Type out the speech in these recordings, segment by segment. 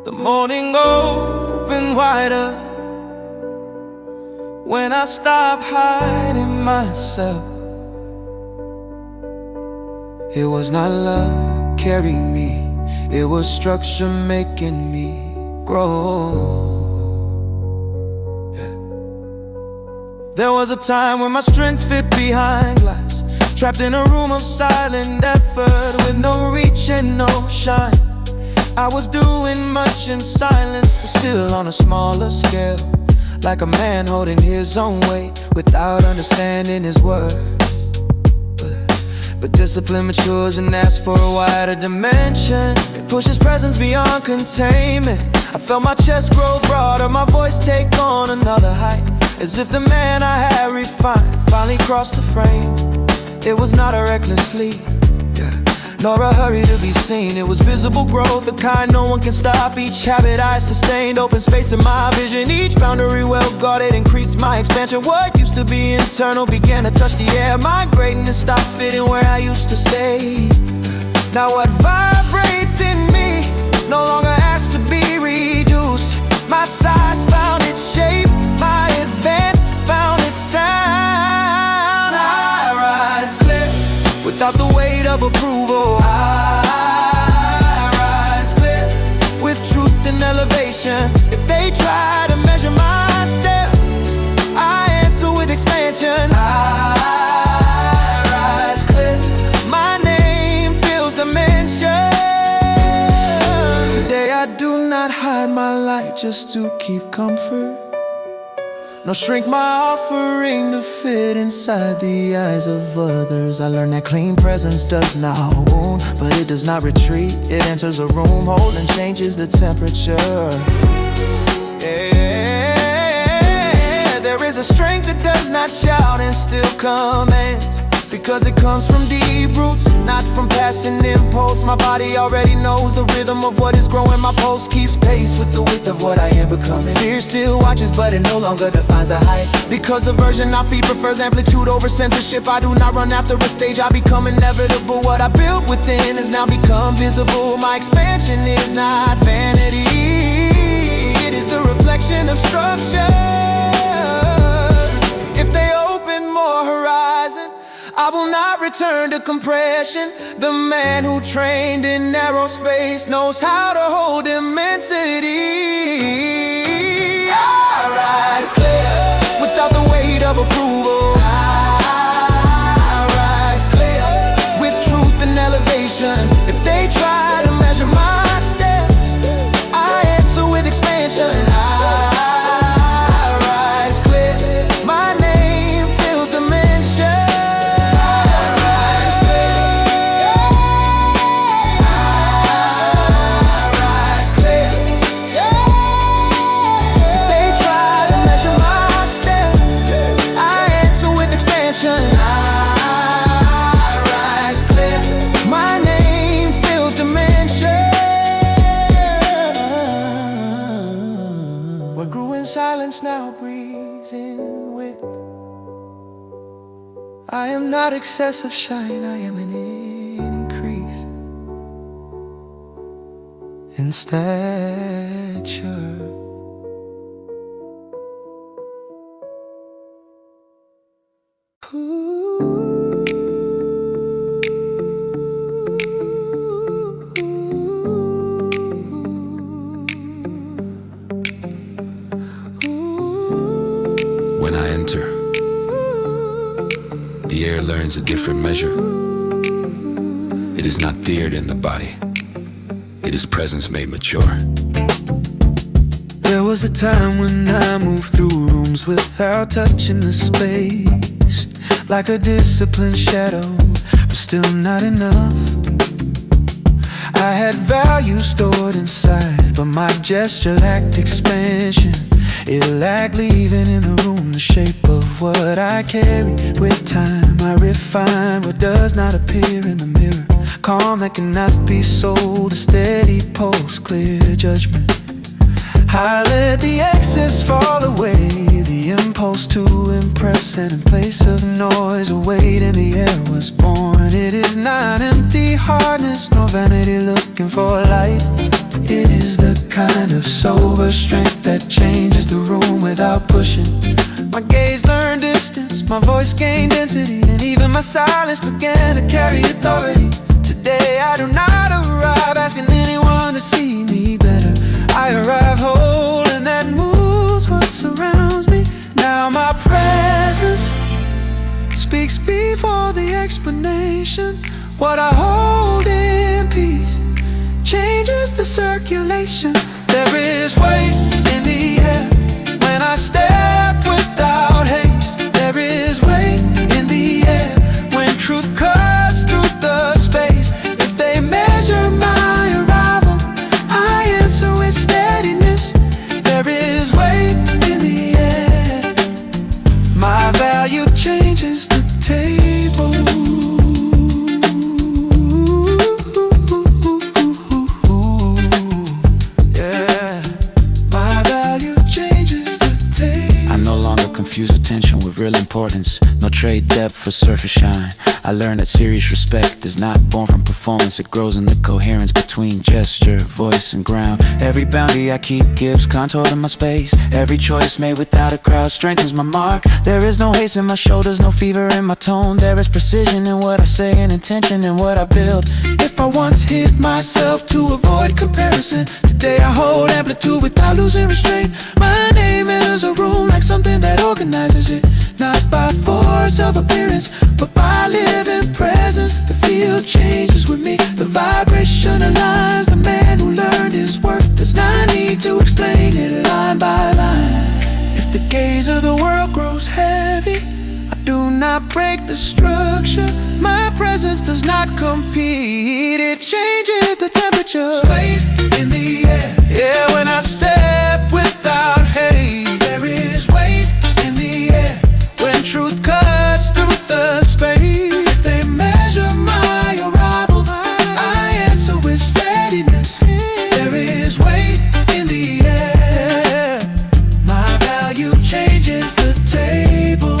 The morning opened wider when I stopped hiding myself. It was not love carrying me, it was structure making me grow. There was a time when my strength fit behind glass, trapped in a room of silent effort, with no reach and no shine. I was doing much in silence, but still on a smaller scale, like a man holding his own weight without understanding his words. But discipline matures and asks for a wider dimension. It pushes presence beyond containment. I felt my chest grow broader, my voice take on another height, as if the man I had refined finally crossed the frame. It was not a reckless leap, nor a hurry to be seen. It was visible growth, the kind no one can stop. Each habit I sustained, open space in my vision. Each boundary well guarded increased my expansion. What used to be internal began to touch the air. My greatness stopped fitting where I used to stay. Now what vibrates in me no longer asks to be reduced. My size found its shape, my advance found its sound. I rise clear without the weight of approval. I rise clear with truth and elevation. If they try to measure my steps, I answer with expansion. I rise clear, my name fills dimension. Today I do not hide my light just to keep comfort, nor shrink my offering to fit inside the eyes of others. I learned that clean presence does not wound, but it does not retreat. It enters a room whole and changes the temperature. Yeah, there is a strength that does not shout and still commands, because it comes from deep roots, not from passing impulse. My body already knows the rhythm of what is growing. My pulse keeps pace with the width of what I am becoming. Fear still watches, but it no longer defines a height, because the version I feed prefers amplitude over censorship. I do not run after a stage, I become inevitable. What I built within has now become visible. My expansion is not vanity, it is the reflection of structure. If they open more horizon, I will not return to compression. The man who trained in narrow space knows how to hold immensity. I rise clear without the weight of approval. I rise clear with truth and elevation. If they try to measure my steps, I answer with expansion. What grew in silence now breathes in width. I am not excessive shine, I am an increase in stature. When I enter, the air learns a different measure. It is not theater in the body, it is presence made mature. There was a time when I moved through rooms without touching the space, like a disciplined shadow, but still not enough. I had value stored inside, but my gesture lacked expansion. It lacked leaving in the room the shape of what I carry. With time I refine what does not appear in the mirror. Calm that cannot be sold, a steady pulse, clear judgment. I let the excess fall away, the impulse to impress, and in place of noise a weight in the air was born. It is not hardness, nor vanity looking for light. It is the kind of sober strength that changes the room without pushing. My gaze learned distance, my voice gained density, and even my silence began to carry authority. Today I do not arrive asking anyone to see me better. I arrive whole, and that moves what surrounds me. Now my presence speaks before the explanation. What I hold in peace changes the circulation. There is weight in the air when I step without haste. There is weight in the air when truth cuts through the space. If they measure my arrival, I answer with steadiness. There is weight in the air. My value changes the table. Confuse attention with real importance. No trade depth for surface shine. I learned that serious respect is not born from performance. It grows in the coherence between gesture, voice, and ground. Every boundary I keep gives contour to my space. Every choice made without a crowd strengthens my mark. There is no haste in my shoulders, no fever in my tone. There is precision in what I say and intention in what I build. If I once hid myself to avoid comparison, today I hold amplitude without losing restraint. My name is a room like something that organizes it, not by force of appearance, but by living presence. The field changes with me, the vibration aligns. The man who learned his worth does not need to explain it line by line. If the gaze of the world grows heavy, I do not break the structure. My presence does not compete, it changes the temperature. Weight in the air, yeah, when I step without hate. There is weight in the air when truth cuts through the space. If they measure my arrival, I answer with steadiness. There is weight in the air. My value changes the table.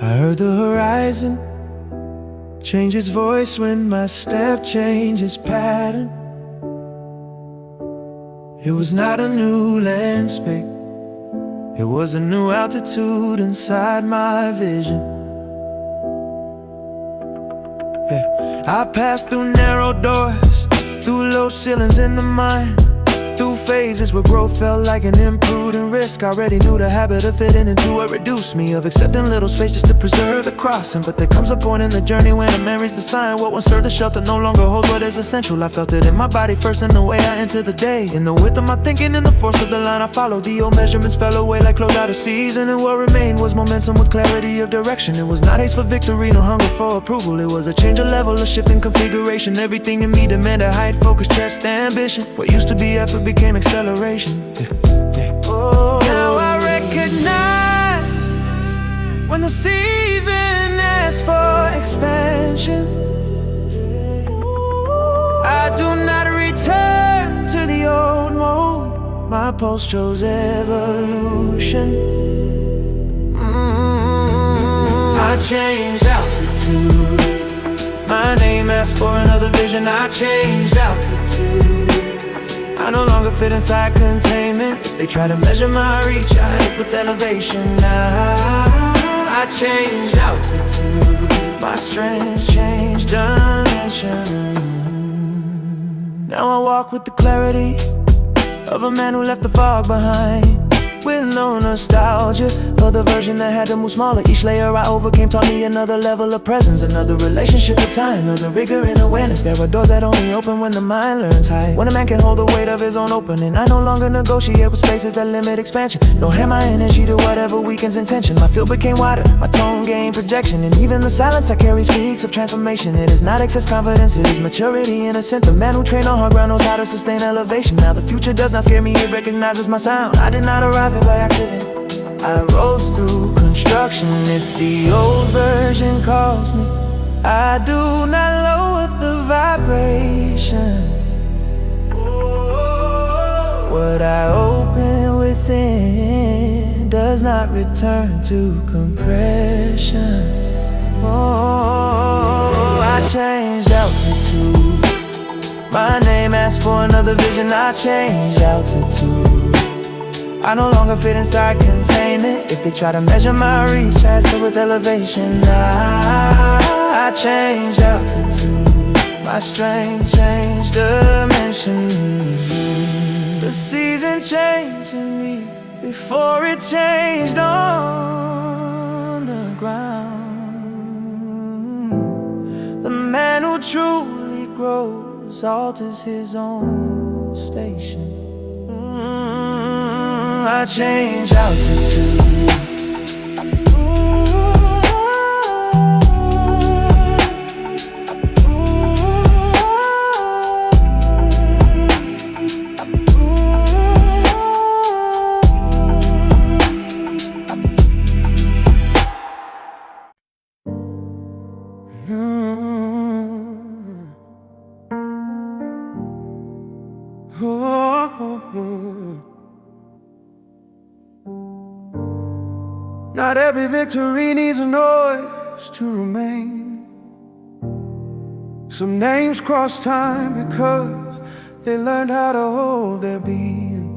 I heard the horizon change its voice when my step changes pattern. It was not a new landscape, it was a new altitude inside my vision. Yeah. I passed through narrow doors, through low ceilings in the mind, through phases where growth felt like an imprudent risk. I already knew the habit of fitting into it reduced me, of accepting little space just to preserve the crossing. But there comes a point in the journey when a man reaches the sign. What once served the shelter no longer holds what is essential. I felt it in my body first, in the way I entered the day, in the width of my thinking, in the force of the line I followed. The old measurements fell away like clothes out of season, and what remained was momentum with clarity of direction. It was not haste for victory, no hunger for approval. It was a change of level, a shift in configuration. Everything in me demanded height, focus, chest, ambition. What used to be effort became acceleration. Oh, now I recognize when the season asks for expansion. I do not return to the old mold. My pulse chose evolution. I changed altitude. My name asked for another vision. I changed altitude. I no longer fit inside containment. If they try to measure my reach, I hit with elevation. I changed altitude. My strength changed dimension. Now I walk with the clarity of a man who left the fog behind. with no nostalgia for the version that had to move smaller. Each layer I overcame taught me another level of presence, another relationship with time, another rigor and awareness. There are doors that only open when the mind learns high. When a man can hold the weight of his own opening, I no longer negotiate with spaces that limit expansion, nor hand my energy to whatever weakens intention. My field became wider, my tone gained projection, and even the silence I carry speaks of transformation. It is not excess confidence, it is maturity innocent. The man who trained on hard ground knows how to sustain elevation. Now the future does not scare me, it recognizes my sound. I did not arrive here by accident, I rose through construction. If the old version calls me, I do not lower the vibration. What I open within does not return to compression. I changed altitude. My name asked for another vision. I changed altitude. I no longer fit inside containment. If they try to measure my reach, I said with elevation. I changed altitude. My strength changed dimension. The season changed in me before it changed on the ground. The man who truly grows alters his own station. I change altitude. Not every victory needs a noise to remain. Some names cross time because they learned how to hold their being.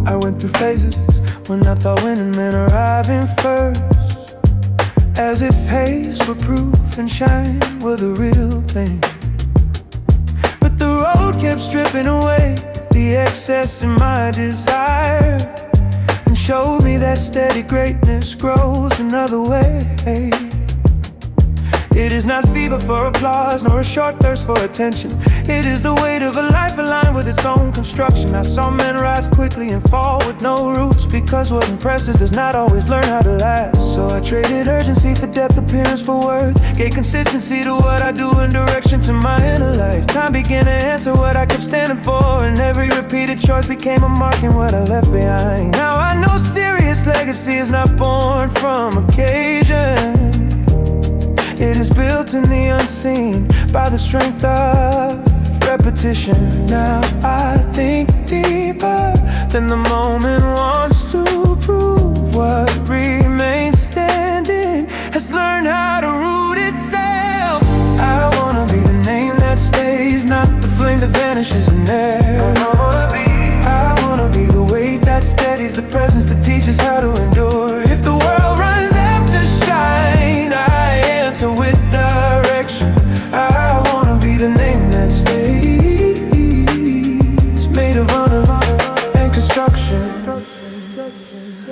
I went through phases when I thought winning meant arriving first, as if haze were proof and shine were the real thing. But the road kept stripping away the excess in my desire, and showed me that steady greatness grows another way. It is not fever for applause, nor a short thirst for attention. It is the weight of a life aligned with its own construction. I saw men rise quickly and fall with no roots, because what impresses does not always learn how to last. So I traded urgency for depth, appearance for worth, gave consistency to what I do and direction to my inner life. Time began to answer what I kept standing for, and every repeated choice became a mark in what I left behind. Now I know serious legacy is not born from occasion. It is built in the unseen by the strength of repetition. Now I think deeper than the moment wants to prove. What remains standing has learned how to root itself. I wanna be the name that stays, not the flame that vanishes in air. I wanna be the weight that steadies, the presence that teaches how to endure. If the world runs after shine, I answer with direction. I wanna be the name that stays, made of honor and construction.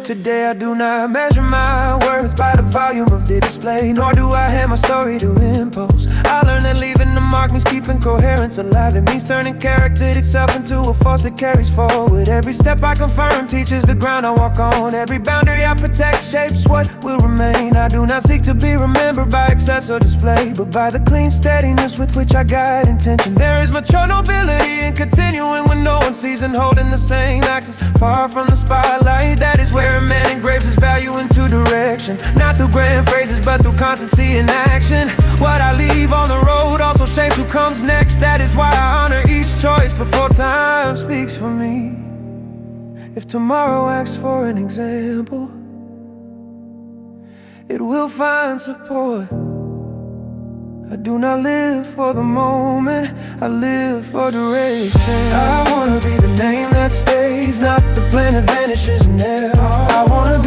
Today I do not measure my worth by the volume of the display, nor do I hand my story to impulse. I learned that leaving the mark means keeping coherence alive. It means turning character itself into a force that carries forward. Every step I confirm teaches the ground I walk on. Every boundary I protect shapes what will remain. I do not seek to be remembered by excess or display, but by the clean steadiness with which I guide intention. There is mature nobility in continuing when no one sees, and holding the same axis far from the spotlight. That is where a man engraves his value into direction, not through grand phrases but through constancy in action. What I leave on the road also shapes who comes next. That is why I honor each choice before time speaks for me. If tomorrow asks for an example, it will find support. I do not live for the moment, I live for duration. I wanna be the name that stays, not the flame that vanishes in air. I wanna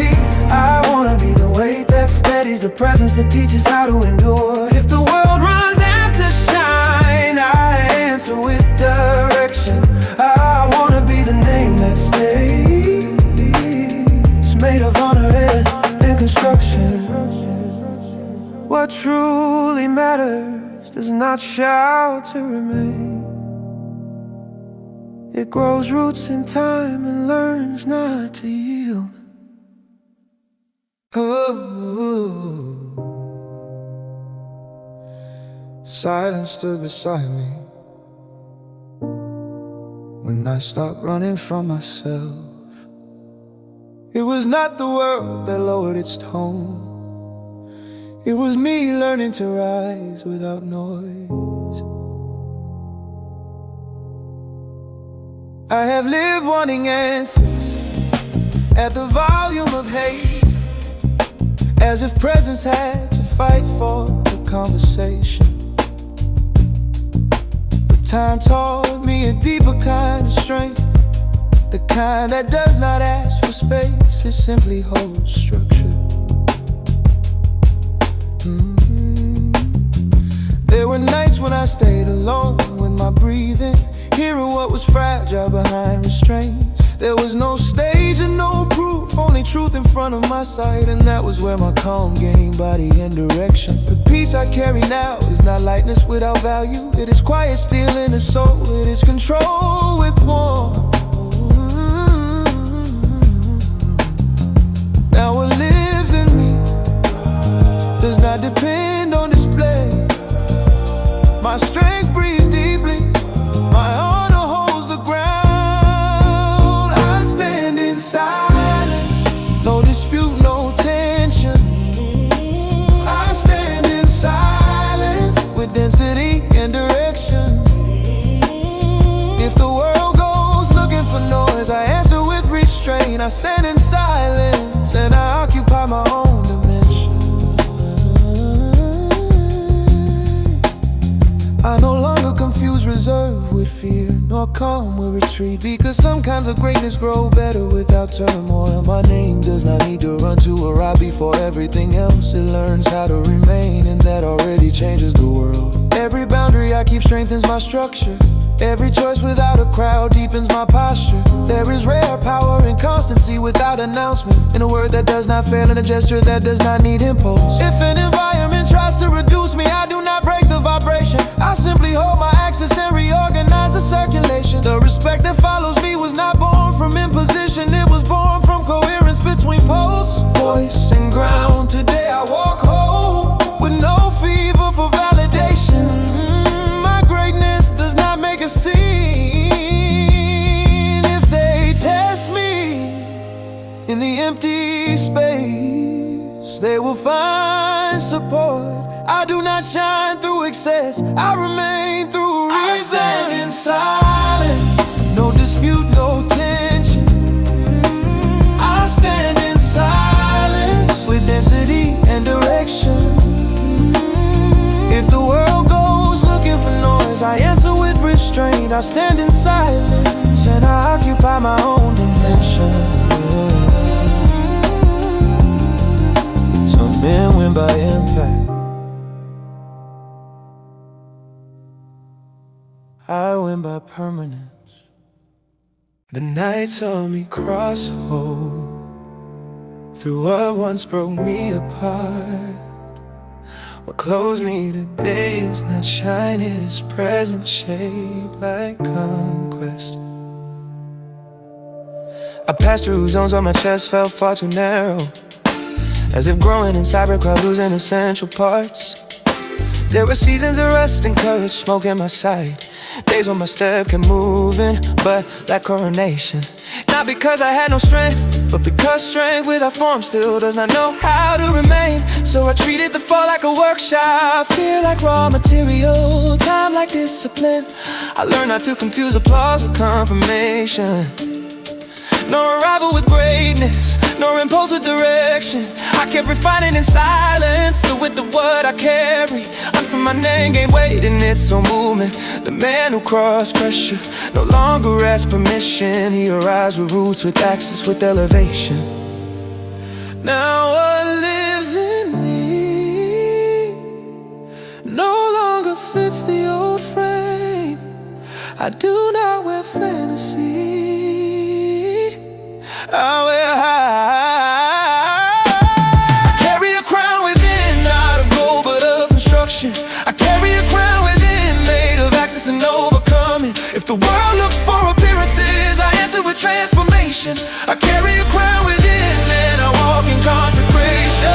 be the weight that steadies, the presence that teaches how to endure. If the world runs after shine, I answer with direction. not shallow to remain. It grows roots in time and learns not to yield. Oh. Silence stood beside me when I stopped running from myself. It was not the world that lowered its tone. It was me learning to rise without noise. I have lived wanting answers at the volume of hate, as if presence had to fight for the conversation. But time taught me a deeper kind of strength, the kind that does not ask for space, it simply holds structure. There were nights when I stayed alone with my breathing, hearing what was fragile behind restraints. There was no stage and no proof, only truth in front of my sight, and that was where my calm gained body and direction. The peace I carry now is not lightness without value. It is quiet, still in the soul. It is control with warmth. Now what lives in me does not depend on display. My strength breathes deeply, my honor holds the ground. I stand in silence, no dispute, no tension. I stand in silence with density and direction. If the world goes looking for noise, I answer with restraint. I stand in silence and I occupy my own dimension. I no longer confuse reserve with fear, nor calm with retreat, because some kinds of greatness grow better without turmoil. My name does not need to run to arrive before everything else. It learns how to remain, and that already changes the world. Every boundary I keep strengthens my structure. Every choice without a crowd deepens my posture. There is rare power in constancy without announcement, in a word that does not fail, in a gesture that does not need impulse. If an environment tries to reduce me, I do not break the vibration. I simply hold my axis and reorganize the circulation. The respect that follows me was not born from imposition. It was born from coherence between pulse, voice, and ground. Today I walk whole with no fever for validation. My greatness does not make a scene. If they test me in the empty space, they will find support. I do not shine through excess, I remain through reason. I stand in silence, no dispute, no tension. I stand in silence with density and direction. If the world goes looking for noise, I answer with restraint. I stand in silence and I occupy my own dimension. Some men win by impact, I win by permanence. The night saw me cross a hole through what once broke me apart. What closed me today is not shine, it is present, shaped like conquest. I passed through zones where my chest felt far too narrow, as if growing inside brick while losing essential parts. There were seasons of rust and courage, smoke in my sight. Days when my step kept moving, but like coronation. Not because I had no strength, but because strength without form still does not know how to remain. So I treated the fall like a workshop, fear like raw material, time like discipline. I learned not to confuse applause with confirmation. No arrival with greatness, no impulse with direction. I kept refining in silence the width of what I carry, until my name gained weight in its own movement. The man who crossed pressure no longer asks permission. He arrives with roots, with access, with elevation. Now what lives in me no longer fits the old frame. I do not wear fantasy, I wear high. I carry a crown within, not of gold but of instruction. I carry a crown within. The world looks for appearances, I answer with transformation. I carry a crown within and I walk in consecration.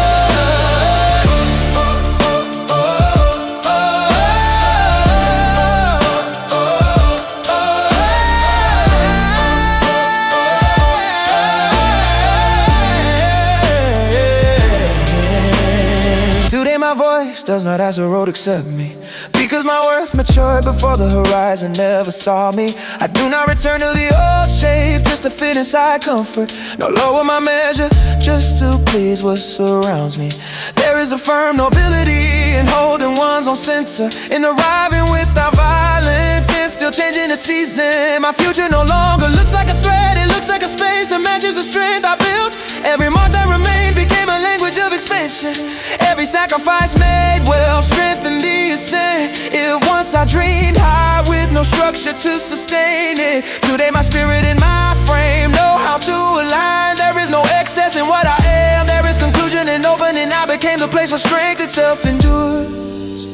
Today my voice does not ask the road accept me, because my worth matured before the horizon never saw me. I do not return to the old shape just to fit inside comfort, nor lower my measure just to please what surrounds me. There is a firm nobility in holding one's own center, in arriving without violence and still changing the season. My future no longer looks like a threat, it looks like a space that matches the strength I built. Every mark that remained became a language of expansion. Every sacrifice made will strengthen the ascent. If once I dreamed high with no structure to sustain it, today my spirit and my frame know how to align. There is no excess in what I am, there is conclusion and opening. I became the place where strength itself endures.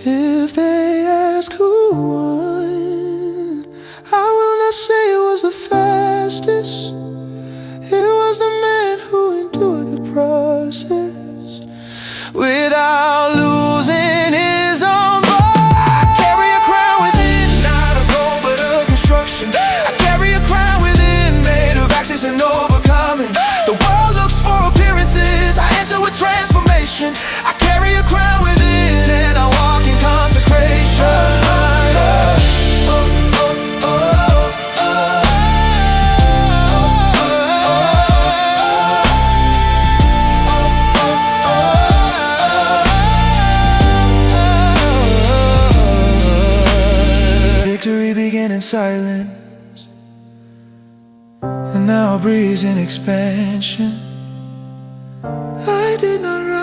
If they ask who won, I will not say it was the fastest. It was the man who endured the process without losing his own voice. I carry a crown within, not of gold but of construction. I carry a crown within, made of access and overcoming. The world looks for appearances, I answer with transformation. I carry a crown within and I walk in consecration. Victory began in silence, and now breathes in expansion. I did not rise